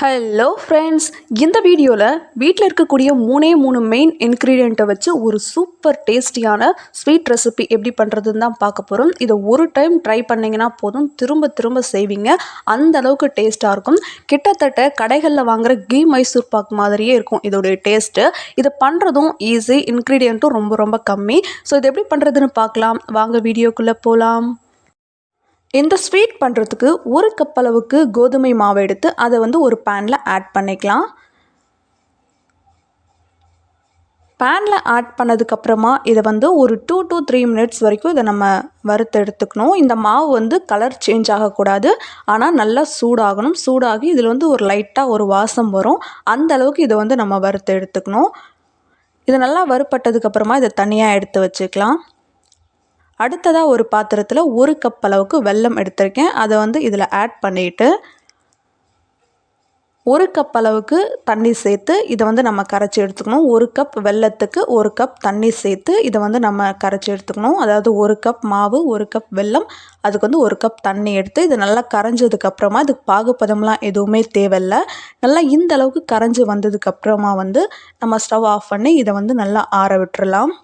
Hello friends, இந்த வீடியோவில் வீட்டில் இருக்கக்கூடிய மூணு மெயின் இன்க்ரீடியண்ட்டை வச்சு ஒரு சூப்பர் டேஸ்டியான ஸ்வீட் ரெசிபி எப்படி பண்ணுறதுன்னு தான் பார்க்க போகிறோம். இதை ஒரு டைம் ட்ரை பண்ணிங்கன்னா போதும், திரும்ப திரும்ப செய்வீங்க. அந்த அளவுக்கு டேஸ்ட்டாக இருக்கும். கிட்டத்தட்ட கடைகளில் வாங்குகிற கீ மைசூர் பாக் மாதிரியே இருக்கும் இதோடைய டேஸ்ட்டு. இதை பண்ணுறதும் ஈஸி, இன்க்ரீடியண்ட்டும் ரொம்ப ரொம்ப கம்மி. ஸோ இது எப்படி பண்ணுறதுன்னு பார்க்கலாம். வாங்க வீடியோக்குள்ளே போகலாம். இந்த ஸ்வீட் பண்ணுறதுக்கு ஒரு கப் அளவுக்கு கோதுமை மாவு எடுத்து அதை ஒரு பேனில் ஆட் பண்ணிக்கலாம். பேனில் ஆட் பண்ணதுக்கப்புறமா இதை ஒரு 2 to 3 மினிட்ஸ் வரைக்கும் இதை நம்ம வறுத்து எடுத்துக்கணும். இந்த மாவு கலர் சேஞ்ச் ஆகக்கூடாது, ஆனால் நல்லா சூடாகணும். சூடாகி இதில் ஒரு லைட்டாக ஒரு வாசம் வரும். அந்த அளவுக்கு இதை நம்ம வறுத்து எடுத்துக்கணும். இது நல்லா வறுப்பட்டதுக்கப்புறமா இதை தனியாக எடுத்து வச்சுக்கலாம். அடுத்ததாக ஒரு பாத்திரத்தில் ஒரு கப் அளவுக்கு வெல்லம் எடுத்திருக்கேன். அதை இதில் ஆட் பண்ணிவிட்டு ஒரு கப் அளவுக்கு தண்ணி சேர்த்து இதை நம்ம கரைச்சி எடுத்துக்கணும். ஒரு கப் வெல்லத்துக்கு ஒரு கப் தண்ணி சேர்த்து இதை நம்ம கரைச்சி எடுத்துக்கணும். அதாவது ஒரு கப் மாவு, ஒரு கப் வெல்லம், அதுக்கு ஒரு கப் தண்ணி எடுத்து இது நல்லா கரைஞ்சதுக்கப்புறமா இதுக்கு பாகுப்பதம்லாம் எதுவுமே தேவையில்லை. நல்லா இந்த அளவுக்கு கரைஞ்சி வந்ததுக்கப்புறமா நம்ம ஸ்டவ் ஆஃப் பண்ணி இதை நல்லா ஆற விட்டுறலாம்.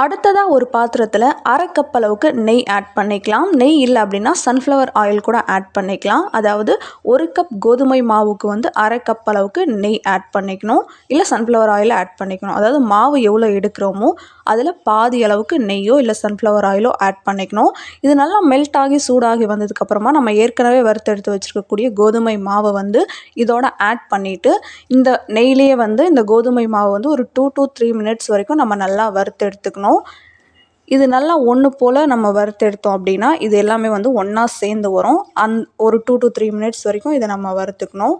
அடுத்ததாக ஒரு பாத்திரத்தில் அரை கப் அளவுக்கு நெய் ஆட் பண்ணிக்கலாம். நெய் இல்லை அப்படின்னா சன்ஃப்ளவர் ஆயில் கூட ஆட் பண்ணிக்கலாம். அதாவது ஒரு கப் கோதுமை மாவுக்கு அரை கப் அளவுக்கு நெய் ஆட் பண்ணிக்கணும், இல்லை சன்ஃப்ளவர் ஆயில் ஆட் பண்ணிக்கணும். அதாவது மாவு எவ்வளோ எடுக்கிறோமோ அதில் பாதி அளவுக்கு நெய்யோ இல்லை சன்ஃப்ளவர் ஆயிலோ ஆட் பண்ணிக்கணும். இது நல்லா மெல்ட் ஆகி சூடாகி வந்ததுக்கப்புறமா நம்ம ஏற்கனவே வறுத்தெடுத்து வச்சுருக்கக்கூடிய கோதுமை மாவை இதோட ஆட் பண்ணிவிட்டு இந்த நெய்லேயே இந்த கோதுமை மாவு ஒரு 2 to 3 மினிட்ஸ் வரைக்கும் நம்ம நல்லா வறுத்து எடுத்துக்கணும். இது நல்லா ஒன்று போல் நம்ம வறுத்தெடுத்தோம் அப்படின்னா இது எல்லாமே ஒன்றா சேர்ந்து வரும். ஒரு 2 to 3 மினிட்ஸ் வரைக்கும் இதை நம்ம வறுத்துக்கணும்.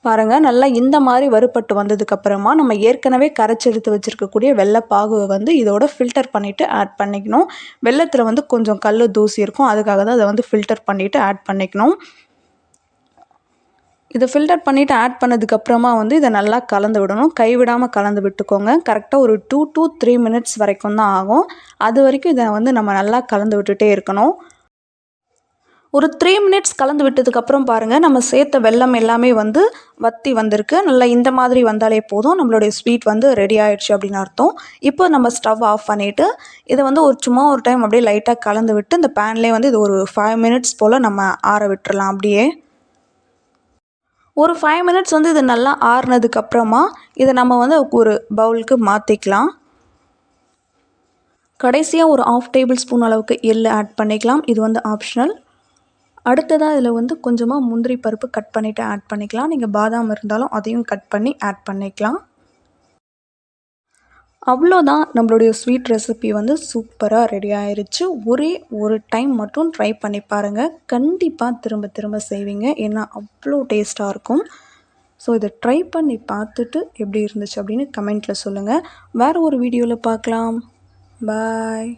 பாருங்கள், நல்லா இந்த மாதிரி வறுப்பட்டு வந்ததுக்கப்புறமா நம்ம ஏற்கனவே கரைச்சி எடுத்து வச்சுருக்கக்கூடிய வெள்ளைப்பாகுவை இதோட ஃபில்டர் பண்ணிவிட்டு ஆட் பண்ணிக்கணும். வெள்ளத்தில் கொஞ்சம் கல் தூசி இருக்கும், அதுக்காக தான் அதை ஃபில்டர் பண்ணிவிட்டு ஆட் பண்ணிக்கணும். இதை ஃபில்டர் பண்ணிவிட்டு ஆட் பண்ணதுக்கப்புறமா இதை நல்லா கலந்து விடணும். கைவிடாமல் கலந்து விட்டுக்கோங்க. கரெக்டாக ஒரு 2 to 3 மினிட்ஸ் வரைக்கும் தான் ஆகும். அது வரைக்கும் இதை நம்ம நல்லா கலந்து விட்டுட்டே இருக்கணும். ஒரு 3 மினிட்ஸ் கலந்து விட்டதுக்கப்புறம் பாருங்கள், நம்ம சேர்த்த வெல்லம் எல்லாமே வற்றி வந்திருக்கு. நல்லா இந்த மாதிரி வந்தாலே போதும், நம்மளுடைய ஸ்வீட் ரெடி ஆகிடுச்சு அப்படின்னு அர்த்தம். இப்போ நம்ம ஸ்டவ் ஆஃப் பண்ணிவிட்டு இதை சும்மா ஒரு டைம் அப்படியே லைட்டாக கலந்து விட்டு இந்த பேன்லேயே இது ஒரு 5 மினிட்ஸ் போல் நம்ம ஆற விட்டுறலாம். அப்படியே ஒரு 5 மினிட்ஸ் இது நல்லா ஆறுனதுக்கப்புறமா இதை நம்ம ஒரு பவுலுக்கு மாற்றிக்கலாம். கடைசியாக ஒரு 1/2 டேபிள் ஸ்பூன் அளவுக்கு எள்ளு ஆட் பண்ணிக்கலாம். இது ஆப்ஷனல். அடுத்ததாக இதில் கொஞ்சமாக முந்திரி பருப்பு கட் பண்ணிவிட்டு ஆட் பண்ணிக்கலாம். நீங்கள் பாதாம் இருந்தாலும் அதையும் கட் பண்ணி ஆட் பண்ணிக்கலாம். அவ்வளோதான், நம்மளுடைய ஸ்வீட் ரெசிபி சூப்பராக ரெடி ஆயிடுச்சு. ஒரே ஒரு டைம் மட்டும் ட்ரை பண்ணி பாருங்கள். கண்டிப்பாக திரும்ப திரும்ப செய்வீங்க, ஏன்னா அவ்வளோ டேஸ்ட்டாக இருக்கும். ஸோ இதை ட்ரை பண்ணி பார்த்துட்டு எப்படி இருந்துச்சு அப்படின்னு கமெண்ட்டில் சொல்லுங்கள். வேறு ஒரு வீடியோவில் பார்க்கலாம். பாய்.